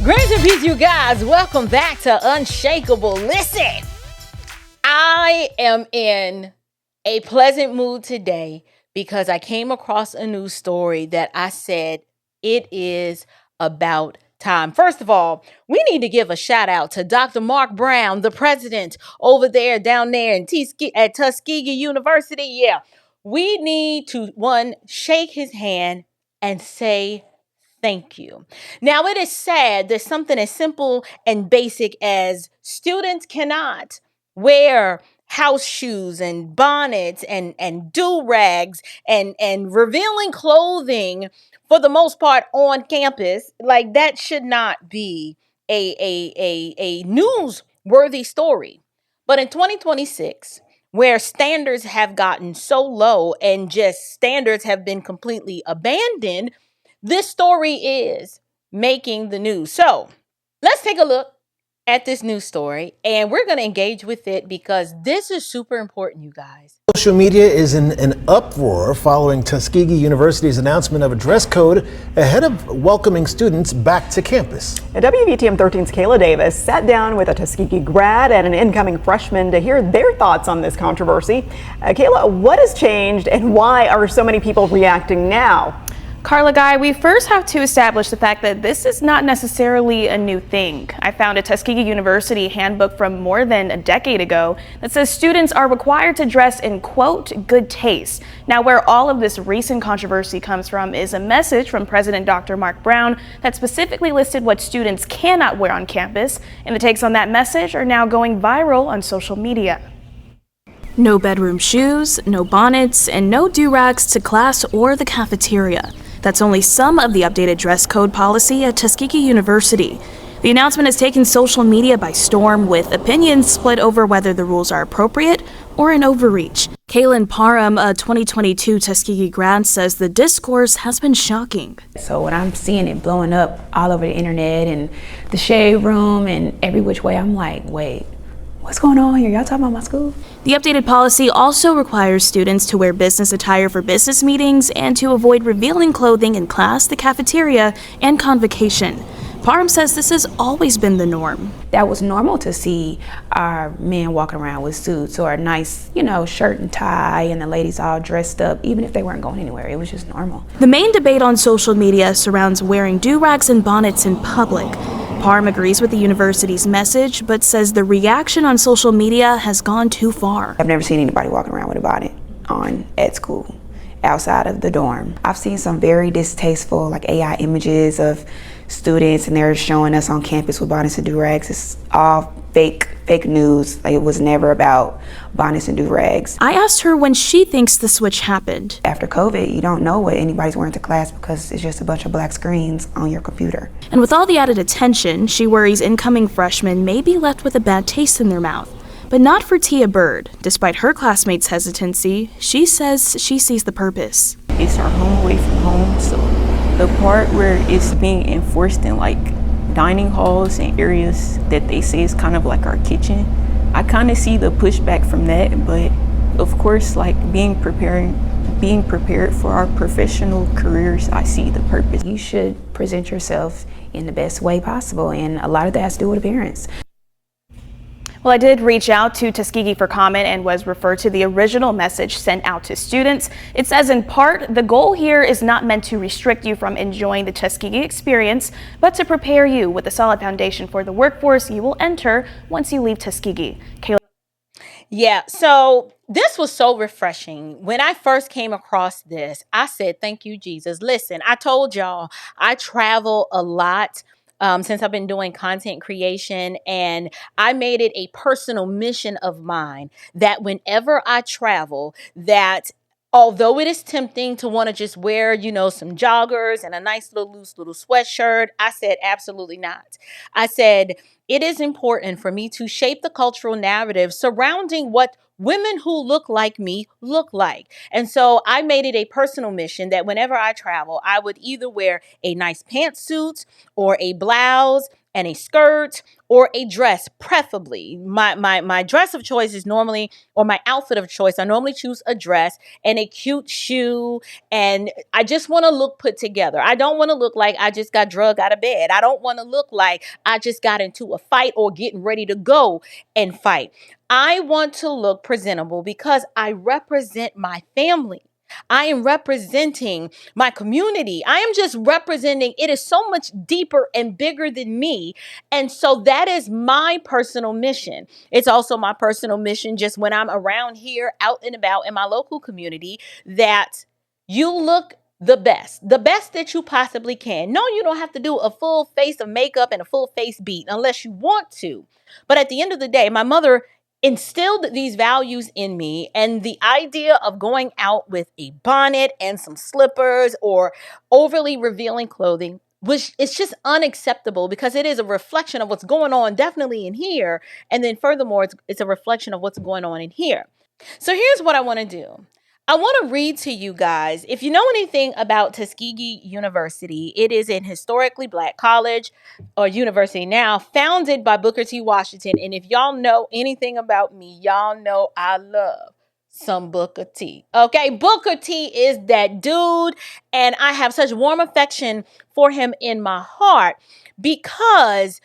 Grace and peace, you guys. Welcome back to Unshakable. Listen, I am in a pleasant mood today because I came across a news story that I said it is about time. First of all, we need to give a shout out to Dr. Mark Brown, the president over there down there at Tuskegee University. Yeah, we need to, one, shake his hand and say thank you. Now, it is sad that something as simple and basic as students cannot wear house shoes and bonnets and do-rags and revealing clothing for the most part on campus. Like, that should not be a newsworthy story. But in 2026, where standards have gotten so low and just standards have been completely abandoned, this story is making the news. So let's take a look at this news story, and we're going to engage with it because this is super important, you guys. Social media is in an uproar following Tuskegee University's announcement of a dress code ahead of welcoming students back to campus. WVTM 13's Kayla Davis sat down with a Tuskegee grad and an incoming freshman to hear their thoughts on this controversy. Kayla, what has changed and why are so many people reacting now? Carla Guy, we first have to establish the fact that this is not necessarily a new thing. I found a Tuskegee University handbook from more than a decade ago that says students are required to dress in, quote, good taste. Now, where all of this recent controversy comes from is a message from President Dr. Mark Brown that specifically listed what students cannot wear on campus, and the takes on that message are now going viral on social media. No bedroom shoes, no bonnets, and no do-rags to class or the cafeteria. That's only some of the updated dress code policy at Tuskegee University. The announcement has taken social media by storm, with opinions split over whether the rules are appropriate or an overreach. Kaylin Parham, a 2022 Tuskegee grad, says the discourse has been shocking. So when I'm seeing it blowing up all over the internet and the shade room and every which way, I'm like, wait, what's going on here? Y'all talking about my school? The updated policy also requires students to wear business attire for business meetings and to avoid revealing clothing in class, the cafeteria, and convocation. Parham says this has always been the norm. That was normal to see our men walking around with suits or a nice, shirt and tie, and the ladies all dressed up, even if they weren't going anywhere. It was just normal. The main debate on social media surrounds wearing do-rags and bonnets in public. Parham agrees with the university's message, but says the reaction on social media has gone too far. I've never seen anybody walking around with a bonnet on at school, outside of the dorm. I've seen some very distasteful, AI images of students, and they're showing us on campus with bonnets and do-rags. It's all fake news. It was never about bonnets and do-rags. I asked her when she thinks the switch happened. After COVID, you don't know what anybody's wearing to class because it's just a bunch of black screens on your computer. And with all the added attention, she worries incoming freshmen may be left with a bad taste in their mouth. But not for Tia Bird. Despite her classmates' hesitancy, she says she sees the purpose. It's our home away from home, so the part where it's being enforced in dining halls and areas that they say is kind of like our kitchen, I kind of see the pushback from that. But of course, being prepared for our professional careers, I see the purpose. You should present yourself in the best way possible, and a lot of that has to do with appearance. Well, I did reach out to Tuskegee for comment and was referred to the original message sent out to students. It says, in part, the goal here is not meant to restrict you from enjoying the Tuskegee experience, but to prepare you with a solid foundation for the workforce you will enter once you leave Tuskegee. Yeah, so this was so refreshing. When I first came across this, I said, thank you, Jesus. Listen, I told y'all I travel a lot. Since I've been doing content creation, and I made it a personal mission of mine that whenever I travel, that although it is tempting to want to just wear, some joggers and a nice loose little sweatshirt, I said, absolutely not. I said, it is important for me to shape the cultural narrative surrounding what women who look like me look like. And so I made it a personal mission that whenever I travel, I would either wear a nice pantsuit or a blouse and a skirt or a dress, preferably. My dress of choice is normally, or my outfit of choice, I normally choose a dress and a cute shoe, and I just want to look put together. I don't want to look like I just got drug out of bed. I don't want to look like I just got into a fight or getting ready to go and fight. I want to look presentable because I represent my family. I am representing my community. I am just representing, it is so much deeper and bigger than me. And so that is my personal mission. It's also my personal mission just when I'm around here, out and about in my local community, that you look the best that you possibly can. No, you don't have to do a full face of makeup and a full face beat unless you want to. But at the end of the day, my mother instilled these values in me, and the idea of going out with a bonnet and some slippers or overly revealing clothing, which is just unacceptable because it is a reflection of what's going on definitely in here, and then furthermore it's a reflection of what's going on in here. So here's what I want to do. I want to read to you guys, if you know anything about Tuskegee University, it is an historically Black college or university now, founded by Booker T. Washington. And if y'all know anything about me, y'all know I love some Booker T. Okay, Booker T is that dude, and I have such warm affection for him in my heart because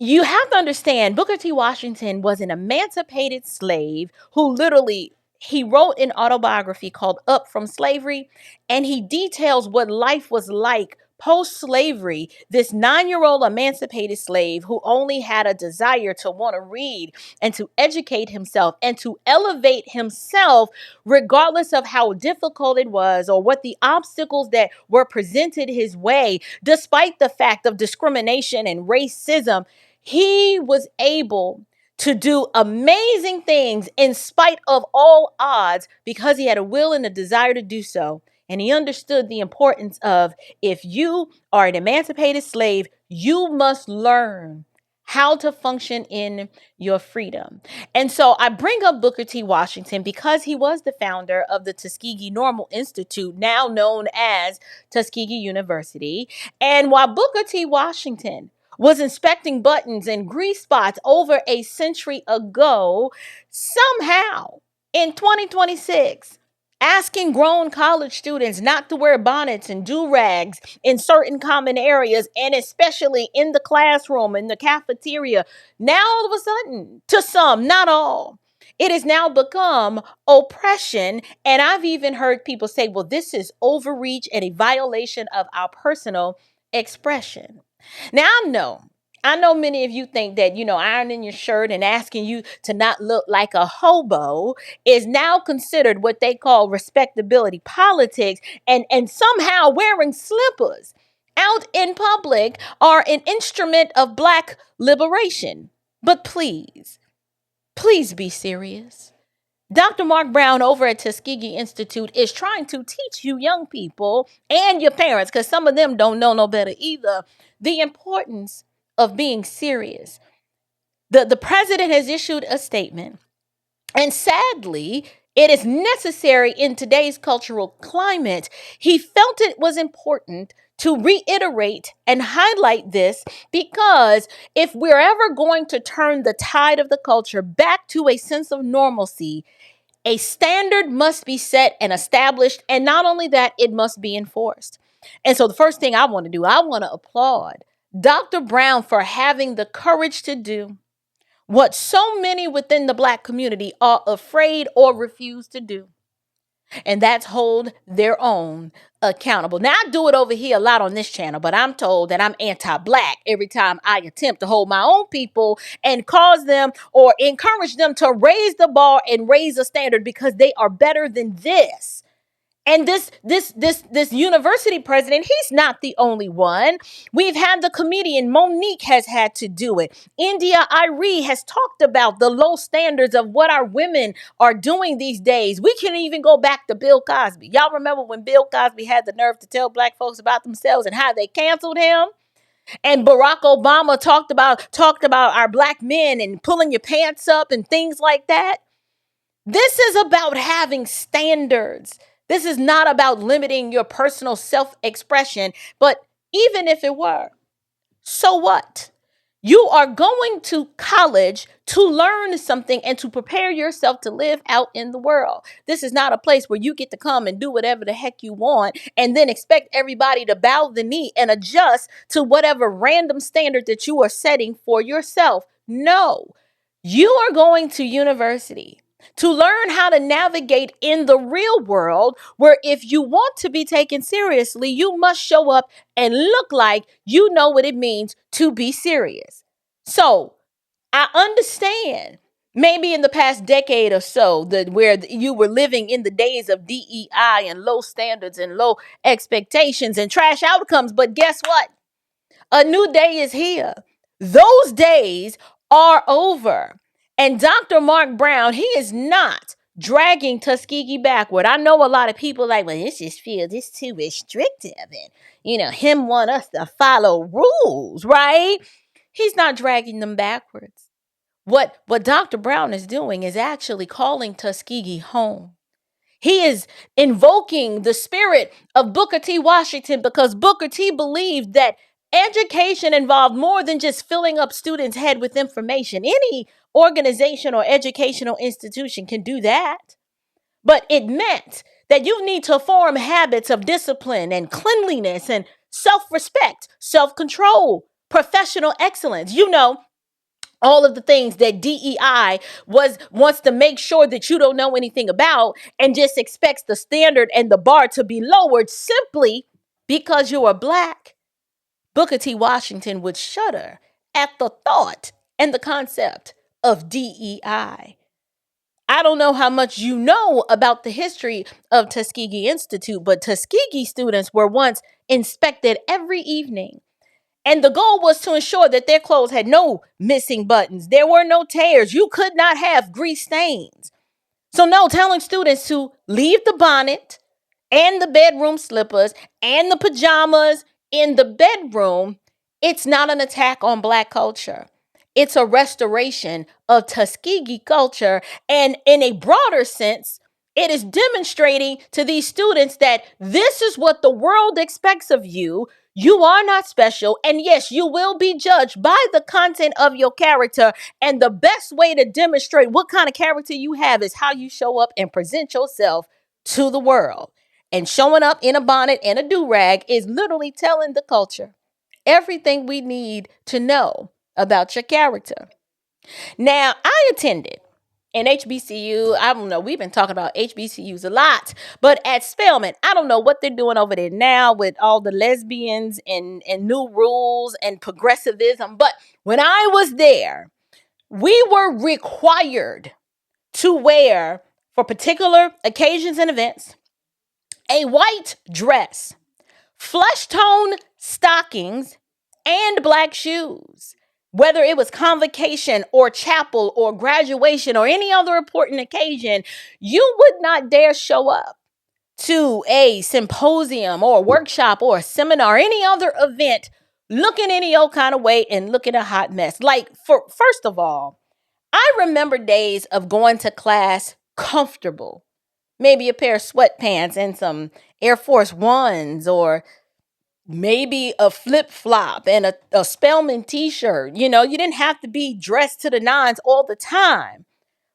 you have to understand, Booker T. Washington was an emancipated slave who literally, he wrote an autobiography called Up From Slavery, and he details what life was like post-slavery. This 9-year-old emancipated slave who only had a desire to want to read and to educate himself and to elevate himself, regardless of how difficult it was or what the obstacles that were presented his way, despite the fact of discrimination and racism. He was able to do amazing things in spite of all odds because he had a will and a desire to do so. And he understood the importance of, if you are an emancipated slave, you must learn how to function in your freedom. And so I bring up Booker T. Washington because he was the founder of the Tuskegee Normal Institute, now known as Tuskegee University. And while Booker T. Washington was inspecting buttons and grease spots over a century ago, somehow in 2026, asking grown college students not to wear bonnets and do-rags in certain common areas, and especially in the classroom, in the cafeteria, now all of a sudden, to some, not all, it has now become oppression. And I've even heard people say, well, this is overreach and a violation of our personal expression. Now, I know many of you think that, ironing your shirt and asking you to not look like a hobo is now considered what they call respectability politics, and somehow wearing slippers out in public are an instrument of Black liberation. But please be serious. Dr. Mark Brown over at Tuskegee Institute is trying to teach you young people and your parents, because some of them don't know no better either, the importance of being serious. The president has issued a statement, and sadly, it is necessary in today's cultural climate. He felt it was important to reiterate and highlight this because if we're ever going to turn the tide of the culture back to a sense of normalcy, a standard must be set and established. And not only that, it must be enforced. And so the first thing I want to do, I want to applaud Dr. Brown for having the courage to do what so many within the Black community are afraid or refuse to do. And that's hold their own accountable. Now, I do it over here a lot on this channel, but I'm told that I'm anti-Black every time I attempt to hold my own people and cause them or encourage them to raise the bar and raise a standard because they are better than this. And this university president, he's not the only one. We've had the comedian Monique has had to do it. India Irie has talked about the low standards of what our women are doing these days. We can even go back to Bill Cosby. Y'all remember when Bill Cosby had the nerve to tell Black folks about themselves and how they canceled him? And Barack Obama talked about our Black men and pulling your pants up and things like that. This is about having standards. This is not about limiting your personal self-expression, but even if it were, so what? You are going to college to learn something and to prepare yourself to live out in the world. This is not a place where you get to come and do whatever the heck you want and then expect everybody to bow the knee and adjust to whatever random standard that you are setting for yourself. No, you are going to university to learn how to navigate in the real world, where if you want to be taken seriously, you must show up and look like you know what it means to be serious. So I understand maybe in the past decade or so that where you were living in the days of DEI and low standards and low expectations and trash outcomes. But guess what? A new day is here. Those days are over. And Dr. Mark Brown, he is not dragging Tuskegee backward. I know a lot of people like, well, this just feels it's too restrictive. And, him want us to follow rules, right? He's not dragging them backwards. What Dr. Brown is doing is actually calling Tuskegee home. He is invoking the spirit of Booker T. Washington, because Booker T. believed that education involved more than just filling up students' head with information. Any organization or educational institution can do that. But it meant that you need to form habits of discipline and cleanliness and self-respect, self-control, professional excellence. All of the things that DEI wants to make sure that you don't know anything about, and just expects the standard and the bar to be lowered simply because you are Black. Booker T. Washington would shudder at the thought and the concept of DEI. I don't know how much you know about the history of Tuskegee Institute, but Tuskegee students were once inspected every evening. And the goal was to ensure that their clothes had no missing buttons. There were no tears. You could not have grease stains. So no, telling students to leave the bonnet and the bedroom slippers and the pajamas in the bedroom, it's not an attack on Black culture. It's a restoration of Tuskegee culture. And in a broader sense, it is demonstrating to these students that this is what the world expects of you. You are not special. And yes, you will be judged by the content of your character. And the best way to demonstrate what kind of character you have is how you show up and present yourself to the world. And showing up in a bonnet and a do-rag is literally telling the culture everything we need to know about your character. Now, I attended an HBCU. I don't know. We've been talking about HBCUs a lot, but at Spelman, I don't know what they're doing over there now with all the lesbians and new rules and progressivism. But when I was there, we were required to wear, for particular occasions and events, a white dress, flesh tone stockings, and Black shoes. Whether it was convocation or chapel or graduation or any other important occasion, you would not dare show up to a symposium or a workshop or a seminar, any other event, looking any old kind of way and looking a hot mess. First of all, I remember days of going to class comfortable. Maybe a pair of sweatpants and some Air Force Ones, or maybe a flip-flop and a Spelman t-shirt. You didn't have to be dressed to the nines all the time.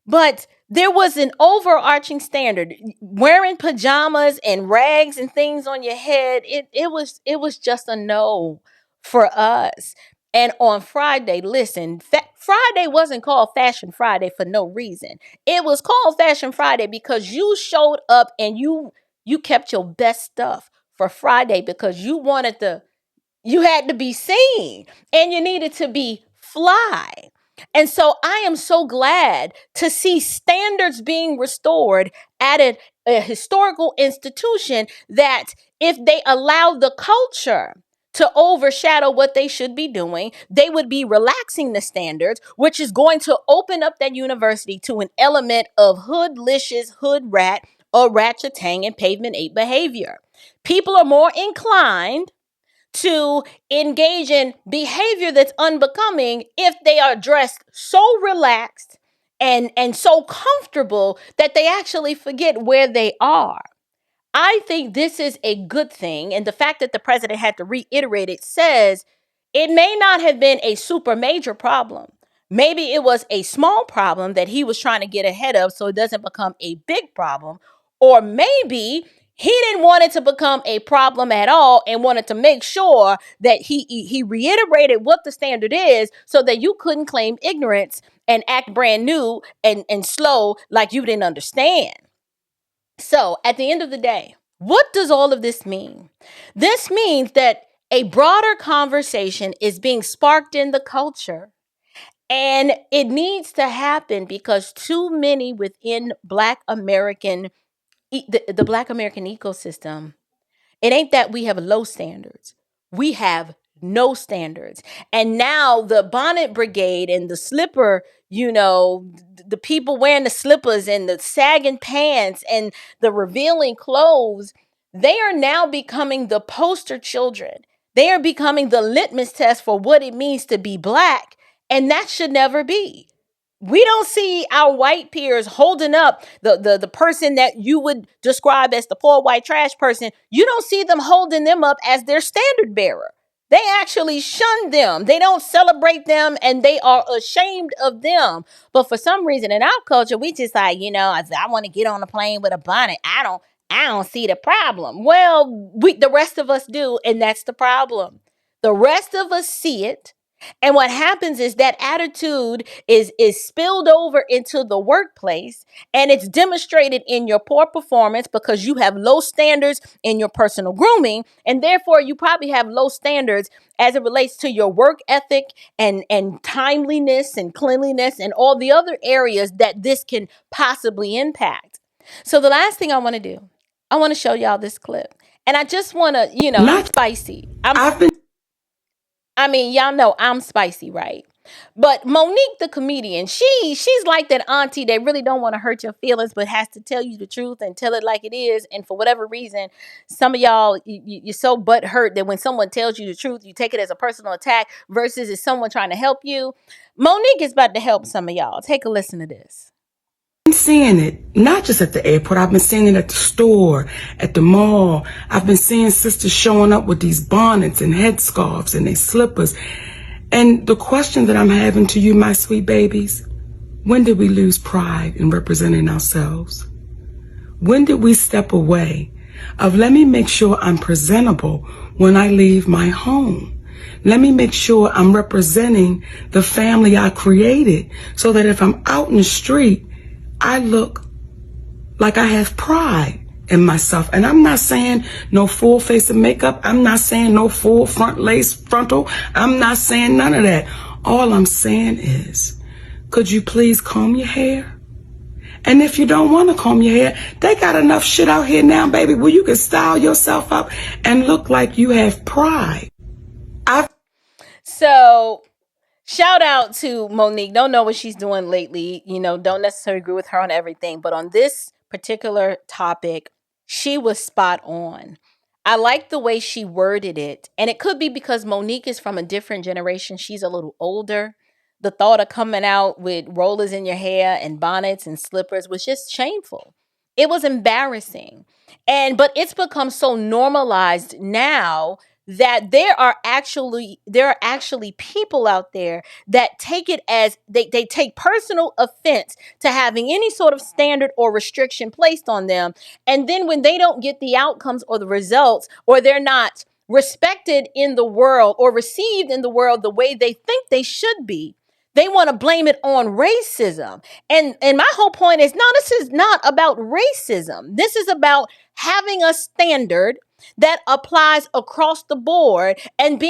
But there was an overarching standard. Wearing pajamas and rags and things on your head, it was just a no for us. And on Friday, listen, Friday wasn't called Fashion Friday for no reason. It was called Fashion Friday because you showed up and you kept your best stuff for Friday, because you had to be seen and you needed to be fly. And so I am so glad to see standards being restored at a historical institution, that if they allow the culture to overshadow what they should be doing, they would be relaxing the standards, which is going to open up that university to an element of hoodlicious, hood rat, or ratchetang and pavement 8 behavior. People are more inclined to engage in behavior that's unbecoming if they are dressed so relaxed and so comfortable that they actually forget where they are. I think this is a good thing. And the fact that the president had to reiterate it says It may not have been a super major problem. Maybe it was a small problem that he was trying to get ahead of so it doesn't become a big problem. Or maybe he didn't want it to become a problem at all and wanted to make sure that he reiterated what the standard is so that you couldn't claim ignorance and act brand new and slow like you didn't understand. So at the end of the day, what does all of this mean? This means that a broader conversation is being sparked in the culture. And it needs to happen because too many within Black American, the Black American ecosystem, it ain't that we have low standards. We have no standards. And now the bonnet brigade and the slipper, the people wearing the slippers and the sagging pants and the revealing clothes, they are now becoming the poster children. They are becoming the litmus test for what it means to be Black. And that should never be. We don't see our white peers holding up the person that you would describe as the poor white trash person. You don't see them holding them up as their standard bearer. They actually shun them. They don't celebrate them and they are ashamed of them. But for some reason in our culture, we just like, I want to get on a plane with a bonnet. I don't see the problem. Well, the rest of us do, and that's the problem. The rest of us see it. And what happens is that attitude is spilled over into the workplace, and it's demonstrated in your poor performance because you have low standards in your personal grooming, and therefore you probably have low standards as it relates to your work ethic and timeliness and cleanliness and all the other areas that this can possibly impact. So the last thing I want to do, I want to show y'all this clip. And I just want to, I'm spicy. Y'all know I'm spicy, right? But Monique, the comedian, she's like that auntie that really don't want to hurt your feelings, but has to tell you the truth and tell it like it is. And for whatever reason, some of y'all, you're so butthurt that when someone tells you the truth, you take it as a personal attack versus as someone trying to help you. Monique is about to help some of y'all. Take a listen to this. I've been seeing it, not just at the airport. I've been seeing it at the store, at the mall. I've been seeing sisters showing up with these bonnets and headscarves and their slippers. And the question that I'm having to you, my sweet babies, when did we lose pride in representing ourselves? When did we step away of let me make sure I'm presentable when I leave my home? Let me make sure I'm representing the family I created so that if I'm out in the street, I look like I have pride in myself. And I'm not saying no full face of makeup. I'm not saying no full front lace frontal. I'm not saying none of that. All I'm saying is, could you please comb your hair? And if you don't want to comb your hair, they got enough shit out here now, baby, where you can style yourself up and look like you have pride. So shout out to Monique. Don't know what she's doing lately. Don't necessarily agree with her on everything. But on this particular topic, she was spot on. I like the way she worded it. And it could be because Monique is from a different generation. She's a little older. The thought of coming out with rollers in your hair and bonnets and slippers was just shameful. It was embarrassing. But it's become so normalized now that there are actually people out there that take it as they take personal offense to having any sort of standard or restriction placed on them. And then when they don't get the outcomes or the results, or they're not respected in the world or received in the world the way they think they should be, they want to blame it on racism. And my whole point is, no, this is not about racism. This is about having a standard that applies across the board and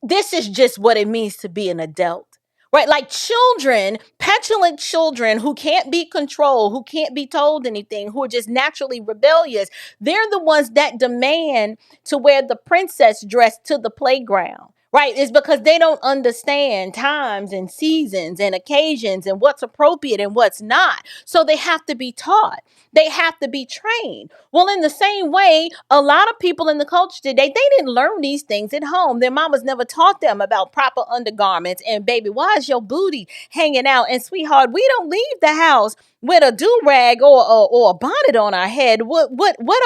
this is just what it means to be an adult. Right? Like children, petulant children who can't be controlled, who can't be told anything, who are just naturally rebellious. They're the ones that demand to wear the princess dress to the playground. Right? It's because they don't understand times and seasons and occasions and what's appropriate and what's not. So they have to be taught. They have to be trained. Well, in the same way, a lot of people in the culture today, they didn't learn these things at home. Their mamas never taught them about proper undergarments. And baby, why is your booty hanging out? And sweetheart, we don't leave the house with a do-rag or a bonnet on our head. What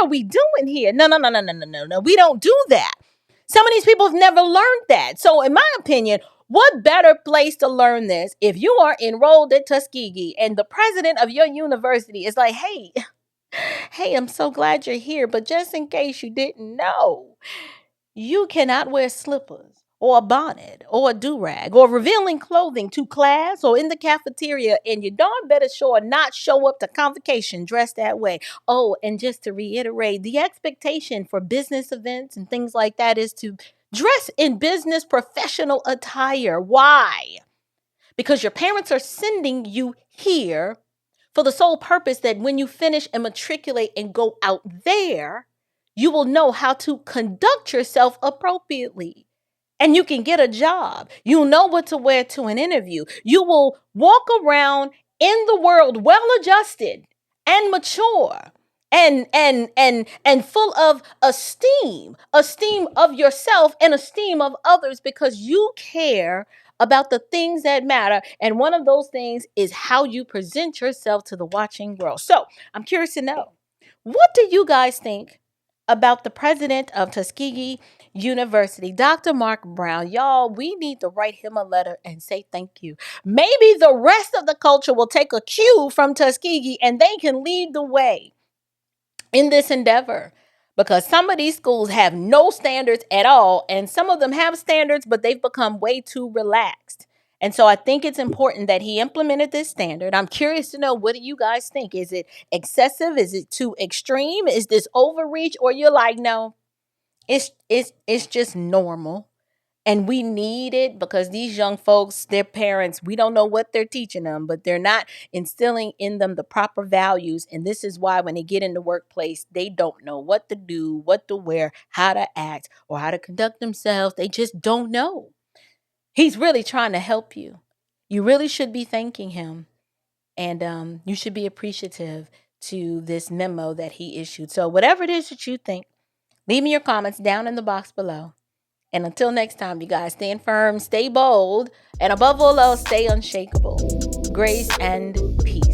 are we doing here? No. We don't do that. Some of these people have never learned that. So in my opinion, what better place to learn this if you are enrolled at Tuskegee and the president of your university is like, hey, I'm so glad you're here, but just in case you didn't know, you cannot wear slippers or a bonnet or a do-rag or revealing clothing to class or in the cafeteria, and you darn better sure not show up to convocation dressed that way. Oh, and just to reiterate, the expectation for business events and things like that is to dress in business professional attire. Why? Because your parents are sending you here for the sole purpose that when you finish and matriculate and go out there, you will know how to conduct yourself appropriately. And you can get a job. You'll know what to wear to an interview. You will walk around in the world well adjusted and mature and full of esteem of yourself and esteem of others, because you care about the things that matter. And one of those things is how you present yourself to the watching world. So I'm curious to know, what do you guys think about the president of Tuskegee University, Dr. Mark Brown? Y'all, we need to write him a letter and say thank you. Maybe the rest of the culture will take a cue from Tuskegee and they can lead the way in this endeavor, because some of these schools have no standards at all, and some of them have standards, but they've become way too relaxed. And so I think it's important that he implemented this standard. I'm curious to know, what do you guys think? Is it excessive? Is it too extreme? Is this overreach? Or you're like, no, it's just normal. And we need it because these young folks, their parents, we don't know what they're teaching them, but they're not instilling in them the proper values. And this is why when they get in the workplace, they don't know what to do, what to wear, how to act, or how to conduct themselves. They just don't know. He's really trying to help you. You really should be thanking him. And you should be appreciative to this memo that he issued. So whatever it is that you think, leave me your comments down in the box below. And until next time, you guys, stand firm, stay bold, and above all else, stay unshakable. Grace and peace.